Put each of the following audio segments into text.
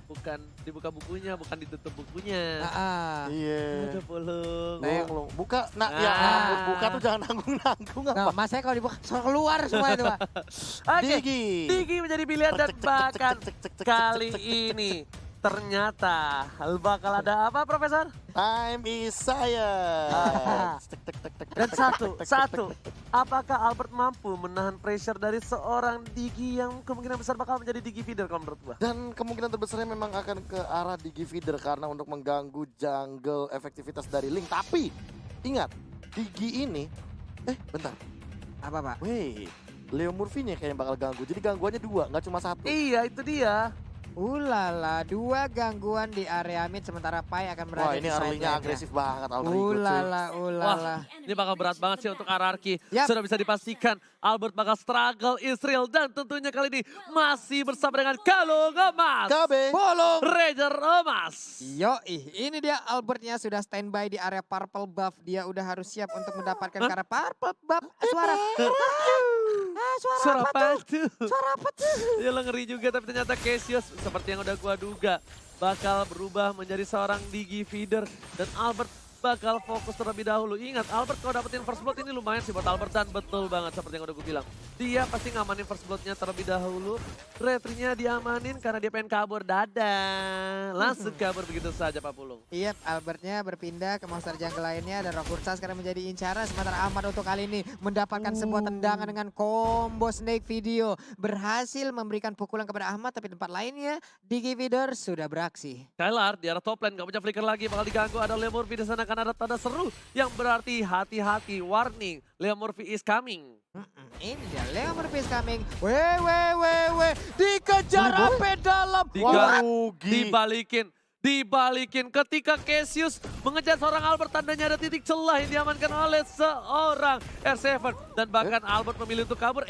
bukan dibuka bukunya, bukan ditutup bukunya. Iya. Ada bolong. Belum. Buka, nak ya ampun, buka tuh jangan nanggung-nanggung Nah, apa. mas saya kalau dibuka keluar semua itu, Pak. Oke, Digi. Digi menjadi pilihan dan bahkan kali ini ternyata bakal ada apa, Profesor? Time is science. Dan satu, apakah Albert mampu menahan pressure dari seorang Digi yang kemungkinan besar bakal menjadi Digi feeder kalau menurut gua? Dan kemungkinan terbesarnya memang akan ke arah Digi feeder karena untuk mengganggu jungle efektivitas dari Link. Tapi ingat, Digi ini, bentar, Apa, Pak? wait, Leo Murphy nih kayaknya bakal ganggu. Jadi gangguannya dua, nggak cuma satu. Iya, itu dia. Ulala, 2 gangguan di area mid sementara Pai akan Wah berada ini di side early-nya lane-nya. agresif banget Aldrigo cuy. Ulala, ulala. Ini bakal berat banget sih untuk Ararki. Yap. Sudah bisa dipastikan Albert bakal struggle Israel. Dan tentunya kali ini masih bersama dengan Kalung Emas. KB. Bolong. Ranger Emas. Yoi, ini dia Albertnya sudah standby di area purple buff. Dia udah harus siap untuk mendapatkan ke arah purple buff. Suara. Suara apa tuh? Suara apa tuh? Ya lo ngeri juga tapi ternyata Cassius seperti yang udah gua duga bakal berubah menjadi seorang Digi feeder dan Albert bakal fokus terlebih dahulu. Ingat Albert kalau dapetin first blood ini lumayan sih buat Albert dan betul banget seperti yang udah gue bilang. Dia pasti ngamanin first bloodnya terlebih dahulu. Retrinya diamanin karena dia pengen kabur. Dadah. Langsung kabur begitu saja Pak Pulung. Iya, Albertnya berpindah ke monster jungle lainnya dan Rokursa sekarang menjadi incaran. Sementara Ahmad untuk kali ini mendapatkan sebuah tendangan dengan combo snake video. Berhasil memberikan pukulan kepada Ahmad tapi tempat lainnya Digi feeder sudah beraksi. Skylar di arah top lane gak punya flicker lagi bakal diganggu ada Leo Murphy di sana karena ada tanda seru yang berarti hati-hati warning Leo Murphy is coming. Ini dia Leo Murphy is coming. Weh. Dikejar sampai dalam. Dibalikin ketika Cassius mengejar seorang Albert tandanya ada titik celah yang diamankan oleh seorang R7 dan bahkan Albert memilih untuk kabur.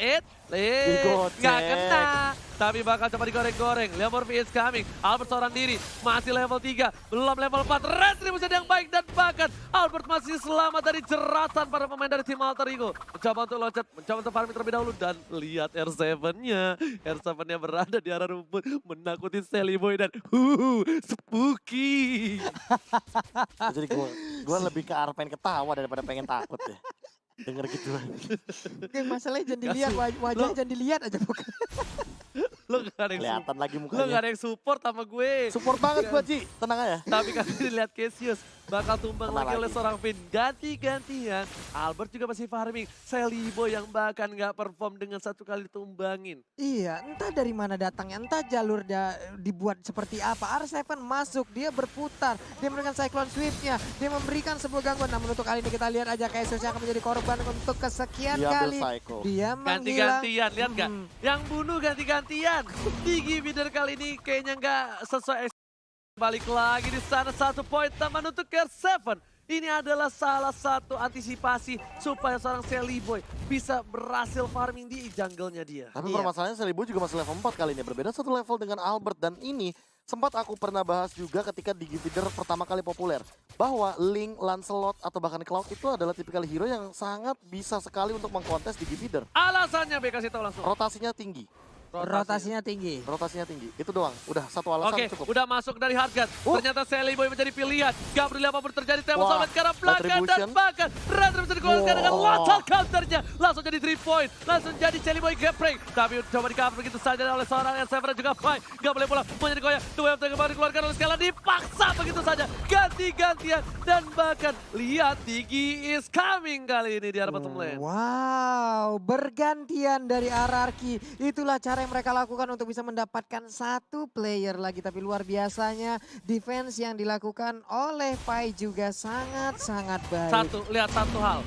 Nggak kena tapi bakal coba digoreng-goreng. Leo Murphy is coming. Albert seorang diri masih level 3 belum level 4. Retribution yang baik dan bahkan Albert masih selamat dari jeratan para pemain dari tim Alter Ego. Mencoba untuk loncat, mencoba untuk farming terlebih dahulu dan lihat R7-nya. R7-nya berada di arah rumput menakuti Sally Boy dan spooky. Jadi gue lebih ke arah pengen ketawa daripada pengen takut ya. Denger gituan. Masalahnya jangan dilihat, wajahnya jangan dilihat aja bukan. Lo gak ada yang Kelihatan lagi Lo gak mukanya. ada yang support sama gue. Support banget gue Ji, tenang aja. Tapi kali ini lihat Cassius bakal tumbang Kena lagi oleh lagi. seorang Finn. Ganti-gantian. Albert juga masih farming. Sally Boy yang bahkan gak perform dengan satu kali tumbangin. Iya, entah dari mana datangnya, entah jalur dibuat seperti apa. R7 masuk, dia berputar, dia memberikan cyclone sweep-nya, dia memberikan sebuah gangguan. Namun untuk kali ini kita lihat aja Cassius yang akan menjadi korban untuk kesekian Dia ambil kali. psycho. Dia menghilang. Ganti-gantian, lihat gak? Yang bunuh ganti-gantian. Digi Feeder kali ini kayaknya gak sesuai. Balik lagi di sana 1 poin tambahan untuk R7. Ini adalah salah satu antisipasi supaya seorang Sally Boy bisa berhasil farming di jungle-nya dia. Tapi Iya. permasalahannya Selibo juga masih level 4 kali ini. Berbeda satu level dengan Albert. Dan ini sempat aku pernah bahas juga ketika Digi Feeder pertama kali populer. Bahwa Link, Lancelot, atau bahkan Cloud itu adalah tipikal hero yang sangat bisa sekali untuk mengkontes Digi Feeder. Alasannya B kasih tahu langsung. Rotasinya tinggi. Rotasinya tinggi. Rotasinya tinggi. Itu doang. Udah satu alasan Oke, cukup. udah masuk dari Hardgun. Ternyata Sally Boy menjadi pilihan. Gak peduli apapun terjadi, tembak Wah, sampai ke arah belakang dan Retribution. bahkan Retribution dikeluarkan dengan Wah. lethal counternya. Langsung jadi 3 point, langsung jadi Sally Boy geprek. Tapi coba di cover begitu saja oleh seorang R7 dan juga Pai. Gak boleh pulang, mau jadi goyah. Dua yang kembali dikeluarkan oleh Skala, dipaksa begitu saja. Ganti-gantian dan bahkan lihat Digi is coming kali ini di arah bottom lane. Wow, bergantian dari Ararki. Itulah cara yang mereka lakukan untuk bisa mendapatkan satu player lagi. Tapi luar biasanya defense yang dilakukan oleh Pai juga sangat-sangat baik. Lihat satu hal.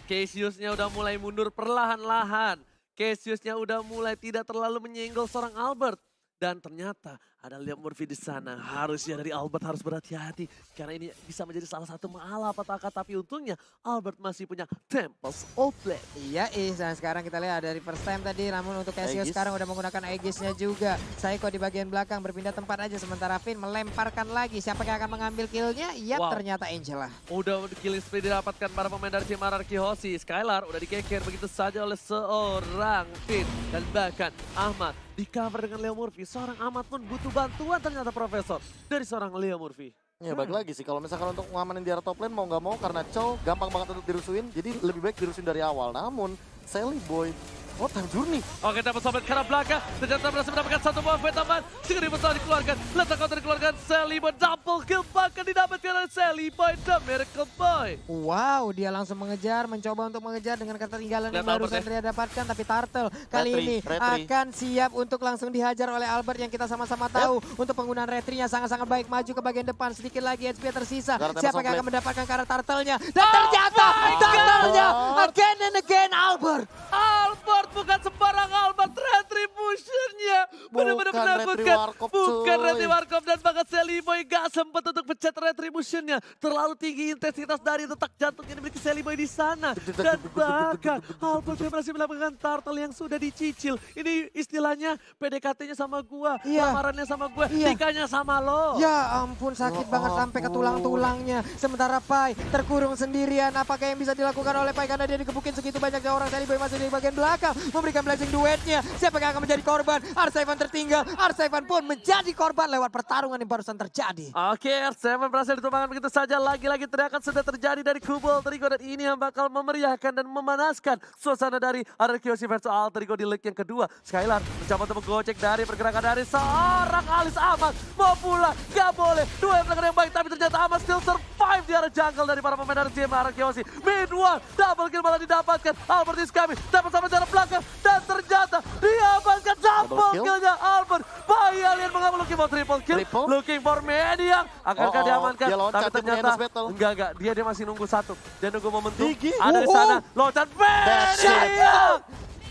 Cassius-nya udah mulai mundur perlahan-lahan. Cassius-nya udah mulai tidak terlalu menyenggol seorang Albert. Dan ternyata ada Leo Murphy di sana. Harusnya dari Albert harus berhati-hati. Karena ini bisa menjadi salah satu malapetaka. Tapi untungnya Albert masih punya Tempest of Blade. Iya, dan sekarang kita lihat dari first time tadi. Namun untuk Cassius Aegis. sekarang udah menggunakan Aegisnya juga. Saiko di bagian belakang berpindah tempat aja. Sementara Finn melemparkan lagi. Siapa yang akan mengambil killnya? Yap, Wow. ternyata Angela. Udah killing spree didapatkan para pemain dari tim Ararki Hoshi. Skylar udah dikeker begitu saja oleh seorang Finn. Dan bahkan Ahmad di cover dengan Leo Murphy. Seorang Ahmad pun butuh bantuan ternyata Profesor dari seorang Leo Murphy. Ya balik lagi sih, kalau misalkan untuk ngamanin di area top lane mau nggak mau karena Chow gampang banget untuk dirusuin, jadi lebih baik dirusuin dari awal. Namun, Sally Boy, oh time journey. Oke, dapat sobat ke arah belakang. Ternyata berhasil mendapatkan satu buah fight tambahan. Segera bersama dikeluarkan. Letak counter dikeluarkan. Sally Boy double kill bahkan didapatkan oleh Sally Boy The Miracle Boy. Wow, dia langsung mengejar, mencoba untuk mengejar dengan ketertinggalan yang Lihat barusan Albert dia dapatkan. Tapi Turtle kali Retri, ini retri. akan siap untuk langsung dihajar oleh Albert yang kita sama-sama tahu. Untuk penggunaan retrinya sangat-sangat baik, maju ke bagian depan. Sedikit lagi HP tersisa. Gareth Siapa yang Emerson akan Blade. mendapatkan ke arah Turtle-nya? Dan ternyata my Turtle-nya God. again and again Albert. Albert bukan sembarang Albert, Retribution-nya benar-benar Bukan menakutkan. Retri Warkop, Bukan cuy. Retri Warkop dan bahkan Sally Boy gak sempat untuk pencet Retribution-nya. Terlalu tinggi intensitas dari detak jantung yang dimiliki Sally Boy di sana. Dan bahkan Albert yang berhasil mendapatkan turtle yang sudah dicicil. Ini istilahnya PDKT-nya sama gua, Iya. lamarannya sama gua, Iya. nikahnya sama lo. Ya ampun, sakit Ya banget sampai ke ampun. tulang-tulangnya. Sementara Pai terkurung sendirian. Apakah yang bisa dilakukan oleh Pai karena dia dikebukin segitu banyaknya orang. Sally Boy masih di bagian belakang memberikan blessing duetnya. Siapa yang akan menjadi korban? Arsevan tertinggal. Arsevan pun menjadi korban lewat pertarungan yang barusan terjadi. Oke, R7 berhasil ditumbangkan begitu saja. Lagi-lagi teriakan sudah terjadi dari kubu Alter Ego dan ini yang bakal memeriahkan dan memanaskan suasana dari Arkeosi versus Alter Ego di leg yang kedua. Skylar mencoba untuk menggocek dari pergerakan dari seorang Alis Ahmad. Mau pulang, gak boleh. Dua yang yang baik, tapi ternyata Ahmad still survive di area jungle dari para pemain dari tim Arkeosi. Mid one, double kill malah didapatkan. Albert is coming, dapat sama jarak belakang dan ternyata diamankan double kill. killnya Albert. Bayi alien mengambil looking for triple kill, Triple. looking for Maniac. Akankah Oh, diamankan? dia loncat, Tapi dia punya ternyata endless battle. enggak, dia masih nunggu satu. Dia nunggu momentum. Gigi. Ada di sana, loncat That's it. Maniac.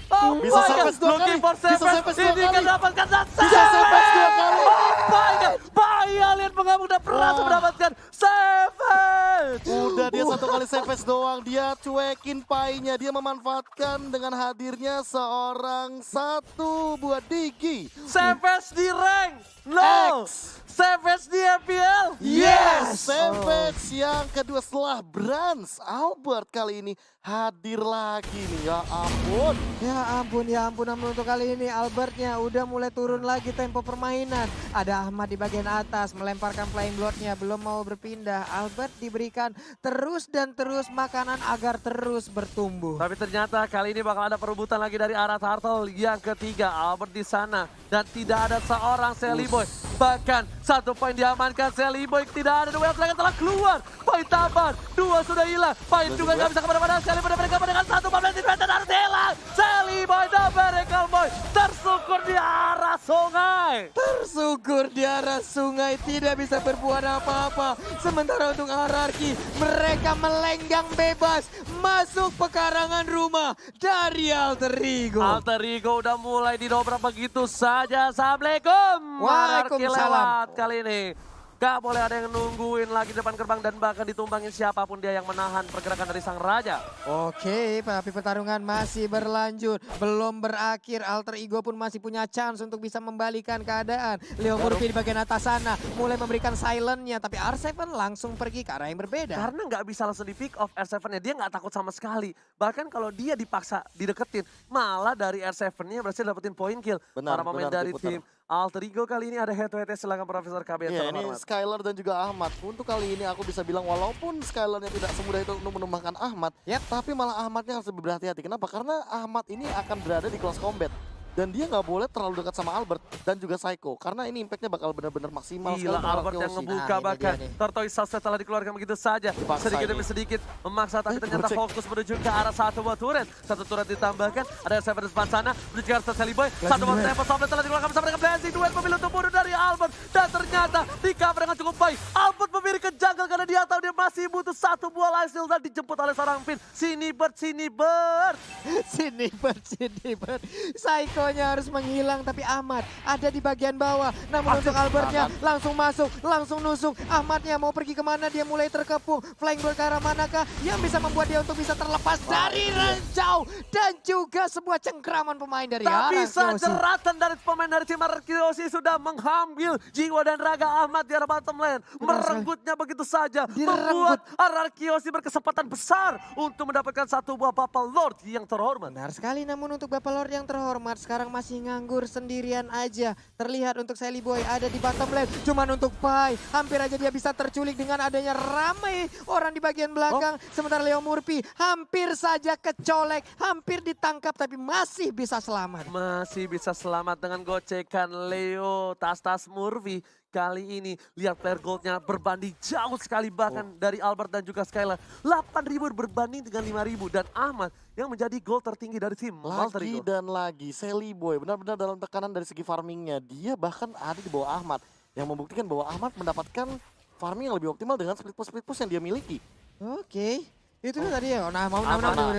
Oh Bisa my Savage God, dua looking kali. for Bisa Savage. Savage dua Ini kali. kan dapatkan dan Bisa Savage dua kali. Oh my God, bayi alien mengamuk dan berhasil Wah. mendapatkan Savage. Udah dia satu kali savage doang, dia cuekin painya, dia memanfaatkan dengan hadirnya seorang satu buat Digi. Savage di rank. No. X. Savage di FPL. Yes! Savage yang kedua setelah Brans. Albert kali ini hadir lagi nih, ya ampun. Ya ampun, namun untuk kali ini Albertnya udah mulai turun lagi tempo permainan. Ada Ahmad di bagian atas melemparkan flying bloodnya, belum mau berpindah. Albert diberikan terus dan terus makanan agar terus bertumbuh. Tapi ternyata kali ini bakal ada perebutan lagi dari arah Turtle yang ketiga. Albert di sana dan tidak ada seorang Sally Boy. Bahkan satu poin diamankan Sally Boy, tidak ada duel serangan telah keluar. Poin tambahan, dua sudah hilang. Poin juga nggak bisa kemana-mana. Sally Boy mereka dengan satu pemain defender harus hilang. Sally Boy dan Miracle Boy tersukur di arah sungai. Tersukur di arah sungai, tidak bisa berbuat apa-apa. Sementara untuk Ararki, mereka melenggang bebas masuk pekarangan rumah dari Alter Ego. Alter Ego udah mulai didobrak begitu saja. Assalamualaikum. Ararki Waalaikumsalam. lewat kali ini. Gak boleh ada yang nungguin lagi depan gerbang dan bahkan ditumbangin siapapun dia yang menahan pergerakan dari sang raja. Oke, tapi pertarungan masih berlanjut. Belum berakhir, Alter Ego pun masih punya chance untuk bisa membalikan keadaan. Leo Murphy di bagian atas sana mulai memberikan silent-nya, tapi R7 langsung pergi ke arah yang berbeda. Karena nggak bisa langsung di pick off R7-nya, dia nggak takut sama sekali. Bahkan kalau dia dipaksa dideketin, malah dari R7-nya berhasil dapetin point kill. Benar, Para pemain benar, dari diputar. tim Alter Ego kali ini ada head to head, silakan Profesor KB. Ya ini Skylar dan juga Ahmad. Untuk kali ini aku bisa bilang walaupun Skylarnya tidak semudah itu untuk menumbangkan Ahmad. Yep. Tapi malah Ahmadnya harus lebih berhati-hati. Kenapa? Karena Ahmad ini akan berada di close combat. Dan dia nggak boleh terlalu dekat sama Albert dan juga Psycho. Karena ini impactnya bakal benar-benar maksimal. Gila, sekali untuk Albert yang Arkeosi. ngebuka Nah, ini bahkan dia nih. Tortoise setelah dikeluarkan begitu saja. Dipaksa Sedikit ini. demi sedikit memaksa tapi ternyata gocek. fokus menuju ke arah satu buah turret. Satu turret ditambahkan, ada Seven di depan sana menuju ke arah Sally Boy. Satu buah tempo sampai telah dikeluarkan bersama dengan Blazing Duet memilih untuk bunuh dari Albert. Dan ternyata di cover dengan cukup baik. Albert memilih ke jungle karena dia tahu dia masih butuh satu buah life steal dan dijemput oleh seorang Finn. Sini Bird. Sini Bert. Psycho-nya harus menghilang, tapi Ahmad ada di bagian bawah. Namun untuk Albertnya langsung masuk, langsung nusuk. Ahmadnya mau pergi kemana, dia mulai terkepung. Flying Bird ke arah manakah yang bisa membuat dia untuk bisa terlepas dari ranjau. Dan juga sebuah cengkraman pemain dari Tak bisa Arkeosi. jeratan dari pemain dari tim Arkeosi sudah mengambil jiwa dan raga Ahmad di arah bottom lane. Merenggutnya begitu saja. Membuat Ararkiosi berkesempatan besar untuk mendapatkan satu buah Bapal Lord yang terhormat. Benar sekali, namun untuk Bapak Lord yang terhormat sekarang masih nganggur sendirian aja. Terlihat untuk Sally Boy ada di bottom lane. Cuman untuk Pai, hampir aja dia bisa terculik dengan adanya ramai orang di bagian belakang. Sementara Leo Murphy hampir saja kecolek, hampir ditangkap tapi masih bisa selamat. Masih bisa selamat dengan gocekan Leo tas-tas Murphy. Kali ini lihat player goldnya berbanding jauh sekali bahkan dari Albert dan juga Skylar. 8.000 berbanding dengan 5.000 dan Ahmad yang menjadi gold tertinggi dari tim Alter Lagi Ego. dan lagi, Sally Boy benar-benar dalam tekanan dari segi farmingnya. Dia bahkan ada di bawah Ahmad. Yang membuktikan bahwa Ahmad mendapatkan farming yang lebih optimal dengan split push yang dia miliki. Oke, itu kan tadi ya. Nah,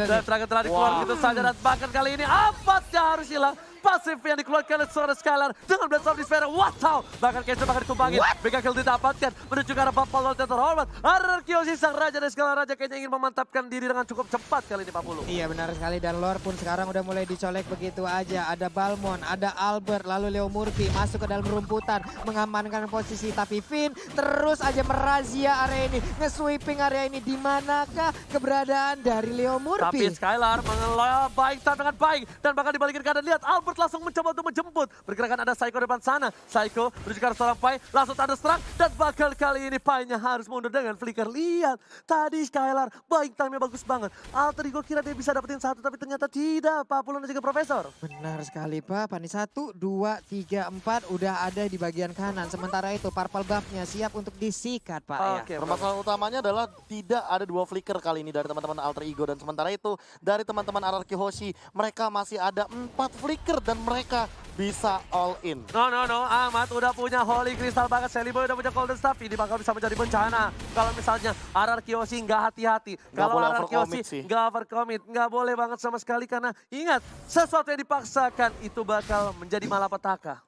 Dan terakhir telah dikeluarkan itu saja dan bahkan kali ini Ahmadnya harus hilang. Pasif yang dikeluarkan oleh seorang Skylar dengan Blast of Despair. Wow! Bahkan Kenzo bahkan ditumbangin. Mega kill didapatkan menuju ke arah Bapal Lord yang terhormat. Ararkiosi sang raja dan Skylar raja kayaknya ingin memantapkan diri dengan cukup cepat kali ini Pak Pulu. Iya benar sekali, dan Lord pun sekarang udah mulai dicolek begitu aja. Ada Balmon, ada Albert, lalu Leo Murphy masuk ke dalam rumputan mengamankan posisi. Tapi Finn terus aja merazia area ini, nge-sweeping area ini. Di manakah keberadaan dari Leo Murphy? Tapi Skylar mengelola baik dengan baik dan bahkan dibalikin keadaan. Lihat Albert langsung mencoba untuk menjemput. Pergerakan ada Psycho depan sana. Psycho menuju ke arah seorang Pai, langsung thunderstruck dan bakal kali ini Pai-nya harus mundur dengan flicker. Lihat, tadi Skylar baik time-nya bagus banget. Alter Ego kira dia bisa dapetin satu tapi ternyata tidak. Pak Pulun dan juga Profesor. Benar sekali Pak, Pani 1, 2, 3, 4 udah ada di bagian kanan. Sementara itu purple buff-nya siap untuk disikat Pak ya. Oke, Permasalahan utamanya adalah tidak ada 2 flicker kali ini dari teman-teman Alter Ego. Dan sementara itu dari teman-teman Ararkiosi, mereka masih ada 4 flicker dan mereka bisa all in. No. Ahmad udah punya Holy Crystal banget. Sally Boy udah punya Golden Staff. Ini bakal bisa menjadi bencana. Kalau misalnya Ararkiosi nggak hati-hati. Kalau Ararkiosi nggak overcommit. Nggak boleh banget sama sekali. Karena ingat, sesuatu yang dipaksakan itu bakal menjadi malapetaka.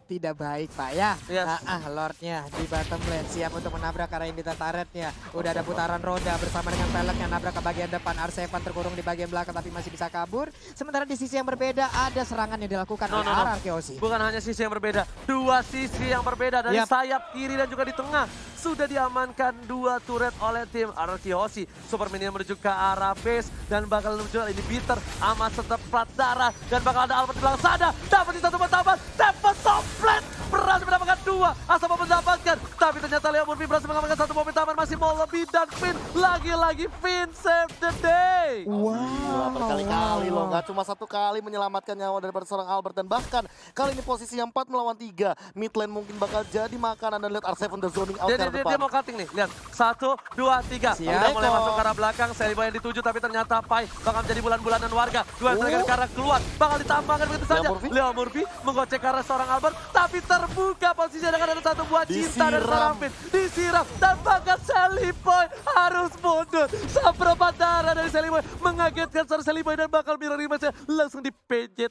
Tidak baik Pak ya. Yes. Lordnya di bottom lane siap untuk menabrak arah Invita turretnya. Udah ada putaran roda bersama dengan peleknya nabrak ke bagian depan. R7 terkurung di bagian belakang tapi masih bisa kabur. Sementara di sisi yang berbeda ada serangan yang dilakukan oleh Ararkiosi. Bukan hanya sisi yang berbeda, 2 sisi yang berbeda dari sayap kiri dan juga di tengah. Sudah diamankan 2 turret oleh tim Ararkiosi. Super Minion menuju ke arah base dan bakal menuju ini bitter. Amat tetap plat darah dan bakal ada Albert di belakang sana. Dapat di satu pertama, dapat Flat berhasil mendapatkan 2, Asapa mendapatkan, tapi ternyata Leo Murphy berhasil mengamankan 1 momen taman, masih mau lebih dan Finn, lagi-lagi Finn save the day. Gila, berkali-kali loh, nggak cuma 1 kali menyelamatkan nyawa daripada seorang Albert. Dan bahkan kali ini posisi yang 4 melawan 3, mid lane mungkin bakal jadi makanan. Dan lihat R7 the zoning out ke depan. Dia mau cutting nih, lihat 1, 2, 3, udah mulai masuk ke arah belakang, Sally Boy yang dituju, tapi ternyata Pai bakal menjadi bulan-bulanan warga, 2 trigger ke arah keluar, bakal ditambahkan begitu saja. Leo Murphy menggocek ke arah seorang Albert, tapi terbuka posisinya dengan ada 1 buah cinta dari seorang Finn. Disiram dan bahkan Sally Boy harus mundur. Seperempat darah dari Sally Boy mengagetkan seorang Sally Boy dan bakal mirror image-nya langsung dipejet.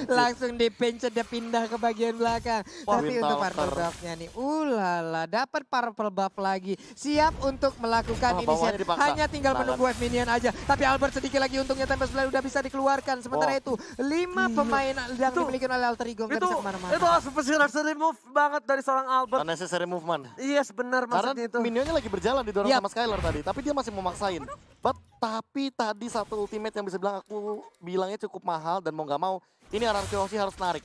Langsung dipencet, dia pindah ke bagian belakang. Tapi untuk purple buff-nya nih, ulala, dapat purple buff lagi. Siap untuk melakukan inisiatif. Hanya tinggal menunggu wave minion aja. Tapi Albert sedikit lagi untungnya Tempest Blade udah bisa dikeluarkan. Sementara itu 5 pemain yang dimiliki oleh Alter Ego nggak bisa kemana-mana. Itu unnecessary move banget dari seorang Albert. Unnecessary movement. Yes, benar maksudnya itu. Karena minionnya lagi berjalan didorong sama Skylar tadi. Tapi dia masih memaksain. Tapi tadi satu ultimate yang bisa bilang aku bilangnya cukup mahal dan mau nggak mau ini Ararkiosi harus narik.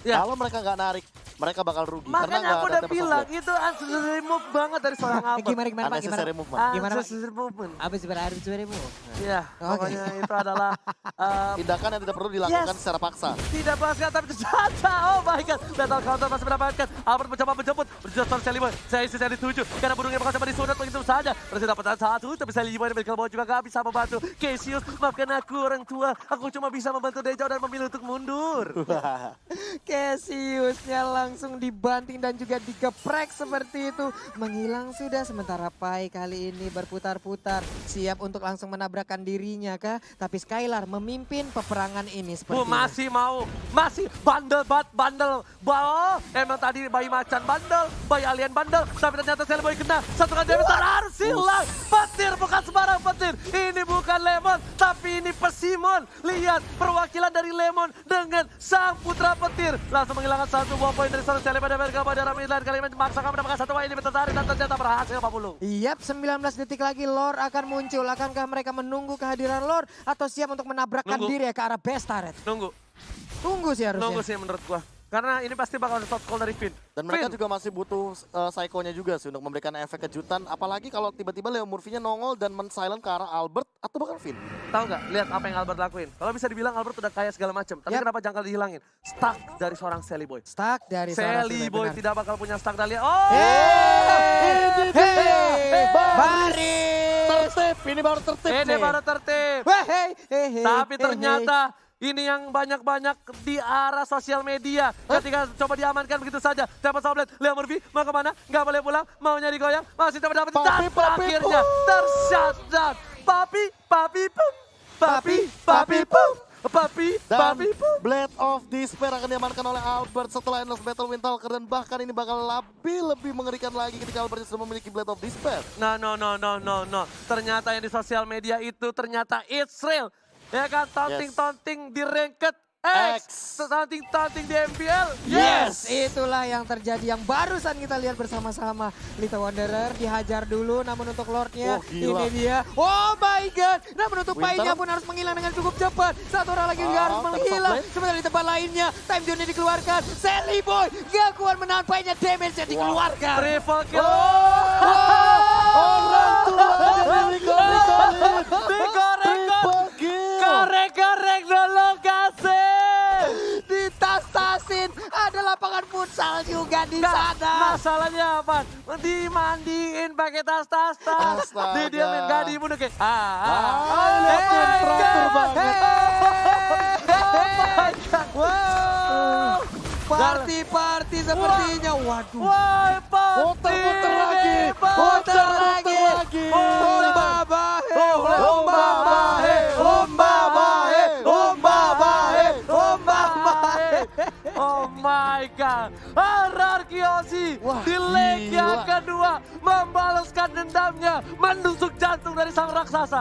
Kalau mereka nggak narik, mereka bakal rugi. Makanya aku udah bilang itu unnecessary move banget dari seorang Albert. Gimana Pak? Unnecessary movement. Unnecessary movement. Apa sebenarnya unnecessary move? Iya, pokoknya itu adalah tindakan yang tidak perlu dilakukan secara paksa. Tidak paksa tapi terjata. Oh my god, Battle Counter masih mendapatkan. Albert mencoba menjemput, berjuang Sally Boy. Saya isi saya dituju karena burungnya bakal coba disunat begitu saja. Berhasil dapatkan 1, tapi Sally Boy dan Michael Boy juga gak bisa membantu. Cassius, maafkan aku orang tua. Aku cuma bisa membantu dari jauh dan memilih untuk mundur. Cassiusnya langsung dibanting dan juga digeprek seperti itu. Menghilang sudah, sementara Pai kali ini berputar-putar. Siap untuk langsung menabrakkan dirinya kah? Tapi Skylar memimpin peperangan ini seperti Masih mau, masih bandel banget, bandel. Emang tadi bayi macan bandel, bayi alien bandel. Tapi ternyata Cellboy kena, satu kali damage harus hilang. Petir bukan sembarang petir. Ini bukan Lemon, tapi ini Persimmon. Lihat perwakilan dari Lemon dengan sang putra petir. Langsung menghilangkan satu buah poin dari seorang Cellboy pada Bergabung pada Ramidlan. Kali ini memaksakan mendapatkan satu poin ini tertarik dan ternyata berhasil Pak Bulu. Yap, 19 detik lagi Lord akan muncul. Akankah mereka menunggu kehadiran Lord atau siap untuk menabrakkan Nunggu. diri ke arah best turret? Tunggu sih harusnya. Nunggu sih menurut gua. Karena ini pasti bakal ada shot call dari Finn. Dan mereka juga masih butuh psycho-nya juga sih untuk memberikan efek kejutan. Apalagi kalau tiba-tiba Leo Murphy-nya nongol dan men-silent ke arah Albert atau bahkan Finn. Tahu nggak? Lihat apa yang Albert lakuin. Kalau bisa dibilang Albert udah kaya segala macam. Tapi Yap. kenapa jangkal dihilangin? Stuck dari seorang Sally Boy. Stuck dari seorang Sally Sally, Boy benar. tidak bakal punya stuck Dahlia. Oh! Baris! Tertib, ini baru tertib Ini nih. baru tertib. Tapi ternyata ini yang banyak-banyak di arah sosial media. Ketika coba diamankan begitu saja. Dapat Soblet, Leo Murphy mau kemana? Nggak boleh pulang, maunya digoyang. Masih dapat dan Papi, akhirnya tershutdown. Papi, pum. Papi, pum. Papi, Dan pum. Blade of Despair akan diamankan oleh Albert setelah Endless Battle Wind Talker. Dan bahkan ini bakal lebih mengerikan lagi ketika Albert sudah memiliki Blade of Despair. No. Ternyata yang di sosial media itu ternyata it's real. Ya kan, taunting di Ranked X. Taunting di MPL. Yes, itulah yang terjadi yang barusan kita lihat bersama-sama. Lita Wanderer dihajar dulu, namun untuk Lordnya Oh, gila. ini dia. Oh my god, namun untuk Winter. Pai-nya pun harus menghilang dengan cukup cepat. Satu orang lagi juga harus dapat menghilang. top lane. Sementara di tempat lainnya, time zone-nya dikeluarkan. Sally Boy gak kuat menahan Pai-nya, damage-nya dikeluarkan. Triple kill. Orang tuanya digoreng-goreng. Triple kill. Korek-korek dulu kasih. Ditas-tasin, ada lapangan futsal juga di Nggak, sana. masalahnya apa? Dimandiin pakai tas. Astaga. Didiamin, gak dibunuh kayak. lihat teratur banget. Wow. Party sepertinya. Waduh. Wah, Puter-puter lagi. Puter lagi. Lomba bahe. Oh my god. Ararkiosi Wah, di leg yang gila. kedua membalaskan dendamnya, menusuk jantung dari sang raksasa.